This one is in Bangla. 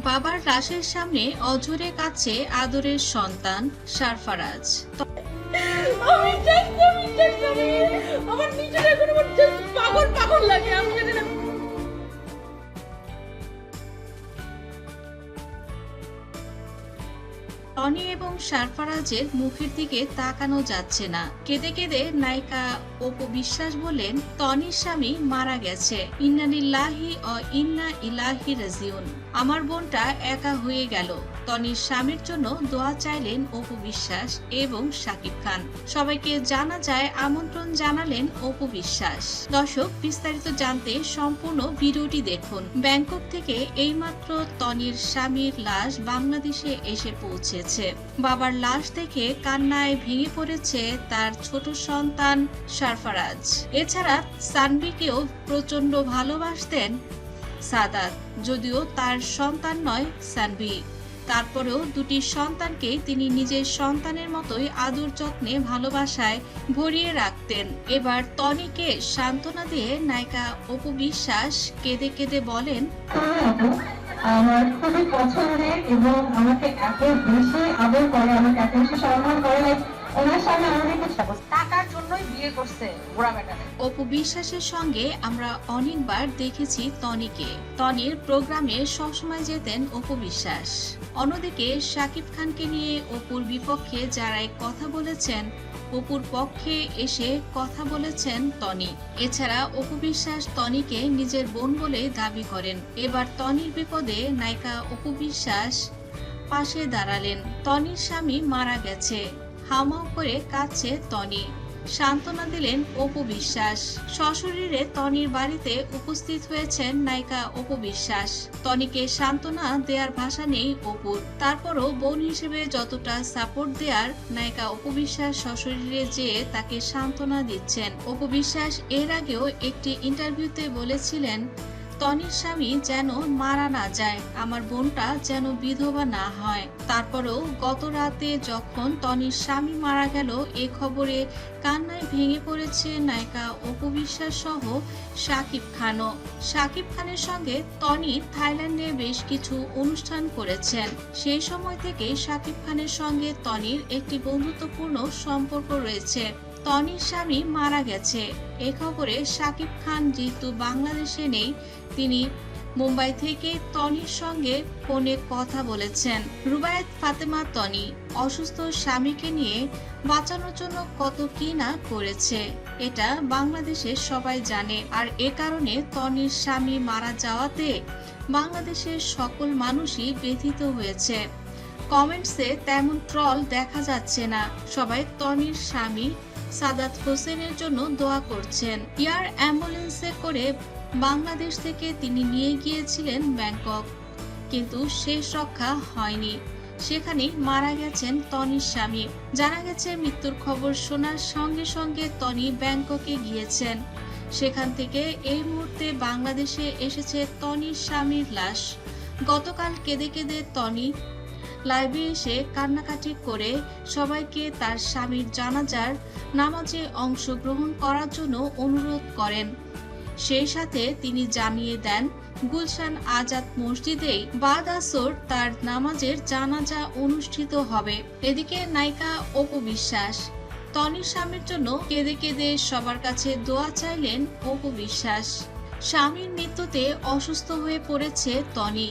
বাবার লাশের সামনে অঝরে কাছে আদরের সন্তান সারফারাজ। আমার নিজের এখন পাগল পাগল লাগে। আমি জানি না। টনি এবং সারফারাজের মুখের দিকে তাকানো যাচ্ছে না। কেঁদে কেঁদে নায়িকা অপু বিশ্বাস বললেন, টনির স্বামী মারা গেছে। ইন্না লিল্লাহি ও ইন্না ইলাইহি রাজিউন। আমার বোনটা একা হয়ে গেল। টনির স্বামীর জন্য দোয়া চাইলেন অপু বিশ্বাস এবং শাকিব খান। সবাইকে জানাজায় আমন্ত্রণ জানালেন অপু বিশ্বাস। দর্শক, বিস্তারিত জানতে সম্পূর্ণ ভিডিওটি দেখুন। ব্যাংকক থেকে এইমাত্র টনির স্বামীর লাশ বাংলাদেশে এসে পৌঁছেছে। বাবার লাশ দেখে কান্নায় ভেঙে পড়েছে তার ছোট সন্তান সারফারাজ। এছাড়া সানভিকেও প্রচন্ড ভালোবাসতেন সাদাত, যদিও তার সন্তান নয় সানভি। তারপরেও দুটি সন্তানকে তিনি নিজের সন্তানের মতোই আদর যত্নে ভালোবাসায় ভরিয়ে রাখতেন। এবার টনিকে সান্ত্বনা দিয়ে নায়িকা অপু বিশ্বাস কেঁদে কেঁদে বলেন, আমার খুবই পছন্দের এবং আমাকে এত বেশি আদর করে, আমাকে এত বেশি সম্মান করে। ওনার সামনে আমাদের টাকার জন্যই বিয়ে করছে বুড়া বেটারে। অপু বিশ্বাসের সঙ্গে আমরা অনেকবার দেখেছি টনিকে। টনির প্রোগ্রামে সবসময় যেতেন অপু বিশ্বাস। অন্যদিকে শাকিব খানকে নিয়ে অপুর বিপক্ষে যারাই কথা বলেছেন, অপুর পক্ষে এসে কথা বলেছেন টনি। এছাড়া অপু বিশ্বাস টনিকে নিজের বোন বলে দাবি করেন। এবার টনির বিপদে নায়িকা অপু বিশ্বাস পাশে দাঁড়ালেন। টনির স্বামী মারা গেছে, হাউমাউ করে কাঁদছে টনি। সান্ত্বনা দিলেন অপু বিশ্বাস। সশরীরে টনির বাড়িতে উপস্থিত হয়েছেন নায়িকা অপু বিশ্বাস। টনিকে সান্ত্বনা দেওয়ার ভাষা নেই অপুর। তারপরও বোন হিসেবে যতটা সাপোর্ট দেওয়ার, নায়িকা অপু বিশ্বাস সশরীরে যেয়ে তাকে সান্ত্বনা দিচ্ছেন। অপু বিশ্বাস এর আগেও একটি ইন্টারভিউতে বলেছিলেন, টনির স্বামী যেন মারা না যায়, আমার বোনটা যেন বিধবা না হয়। তারপরেও গত রাতে যখন টনির স্বামী মারা গেল, এ খবরে কান্নায় ভেঙে পড়েছে নায়িকা অপু বিশ্বাস সহ শাকিব খানও। শাকিব খানের সঙ্গে টনি থাইল্যান্ডে বেশ কিছু অনুষ্ঠান করেছেন। সেই সময় থেকে শাকিব খানের সঙ্গে টনির একটি বন্ধুত্বপূর্ণ সম্পর্ক রয়েছে। টনির স্বামী মারা গেছে এ খবরে শাকিব খান যেহেতু বাংলাদেশে নেই, তিনি মুম্বাই থেকে টনির সঙ্গে ফোনে কথা বলেছেন। রুবায়েত ফাতেমা টনি অসুস্থ স্বামীকে নিয়ে বাঁচানোর জন্য কত কি না করেছে, এটা বাংলাদেশের সবাই জানে। আর এ কারণে টনির স্বামী মারা যাওয়াতে বাংলাদেশের সকল মানুষই ব্যথিত হয়েছে। কমেন্টসে তেমন ট্রল দেখা যাচ্ছে না। সবাই টনির স্বামী সাদাত হোসেনের জন্য দোয়া করছেন। এয়ার অ্যাম্বুলেন্সে করে বাংলাদেশ থেকে তিনি নিয়ে গিয়েছিলেন ব্যাংকক, কিন্তু শেষ রক্ষা হয়নি। সেখানে মারা গেছেন টনির স্বামী। জানা গেছে মৃত্যুর খবর শোনার সঙ্গে সঙ্গে টনি ব্যাংককে গিয়েছেন। সেখান থেকে এই মুহূর্তে বাংলাদেশে এসেছে টনির স্বামীর লাশ। গতকাল কেঁদে কেঁদে টনি লাইভে এসে কান্নাকাটি করে সবাইকে তার স্বামীর জানাজার নামাজে অংশগ্রহণ করার জন্য অনুরোধ করেন। সেই সাথে তিনি জানিয়ে দেন, গুলশান আজাদ মসজিদেই বাদ আসর তার নামাজের জানাজা অনুষ্ঠিত হবে। এদিকে নায়িকা অপু বিশ্বাস টনির স্বামীর জন্য কেঁদে কেঁদে সবার কাছে দোয়া চাইলেন অপু বিশ্বাস। স্বামীর মৃত্যুতে অসুস্থ হয়ে পড়েছে টনি।